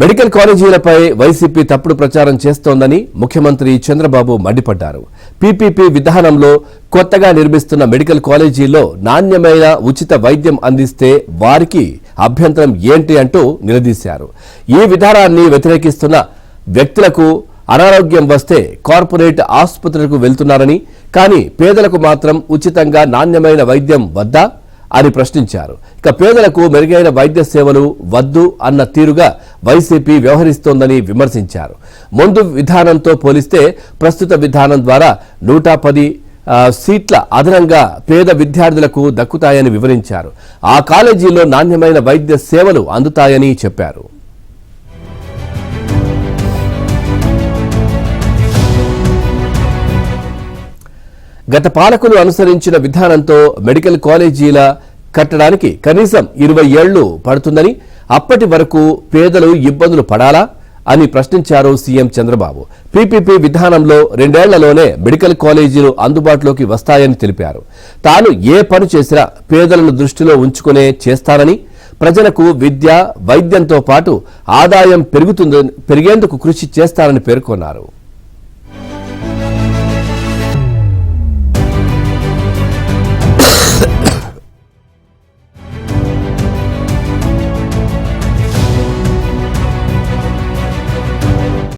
Medical కాలేజీలపై YCP తప్పుడు ప్రచారం చేస్తోందని ముఖ్యమంత్రి చంద్రబాబు మండిపడ్డారు. పీపీపీ విధానంలో కొత్తగా నిర్మిస్తున్న మెడికల్ కాలేజీల్లో నాణ్యమైన ఉచిత వైద్యం అందిస్తే వారికి అభ్యంతరం ఏంటి అంటూ నిలదీశారు. ఈ విధానాన్ని వ్యతిరేకిస్తున్న వ్యక్తులకు అనారోగ్యం వస్తే కార్పొరేట్ ఆసుపత్రులకు వెళ్తున్నారని, కానీ పేదలకు మాత్రం ఉచితంగా నాణ్యమైన వైద్యం వద్దా అని ప్రశ్నించారు. ఇక పేదలకు మెరుగైన వైద్య సేవలు వద్దు అన్న తీరుగా వైసీపీ వ్యవహరిస్తోందని విమర్శించారు. ముందు విధానంతో పోలిస్తే ప్రస్తుత విధానం ద్వారా 110 సీట్ల అదనంగా పేద విద్యార్థులకు దక్కుతాయని వివరించారు. ఆ కాలేజీలో నాణ్యమైన వైద్య సేవలు అందుతాయని చెప్పారు. గత పాలకులు అనుసరించిన విధానంతో మెడికల్ కాలేజీల కట్టడానికి కనీసం 20 ఏళ్లు పడుతుందని, అప్పటి వరకు పేదలు ఇబ్బందులు పడాలా అని ప్రశ్నించారు సీఎం చంద్రబాబు. పీపీపీ విధానంలో 2 ఏళ్లలోనే మెడికల్ కాలేజీలు అందుబాటులోకి వస్తాయని తెలిపారు. తాను ఏ పని చేసినా పేదలను దృష్టిలో ఉంచుకునే చేస్తానని, ప్రజలకు విద్య వైద్యంతో పాటు ఆదాయం పెరిగేందుకు కృషి చేస్తానని పేర్కొన్నారు.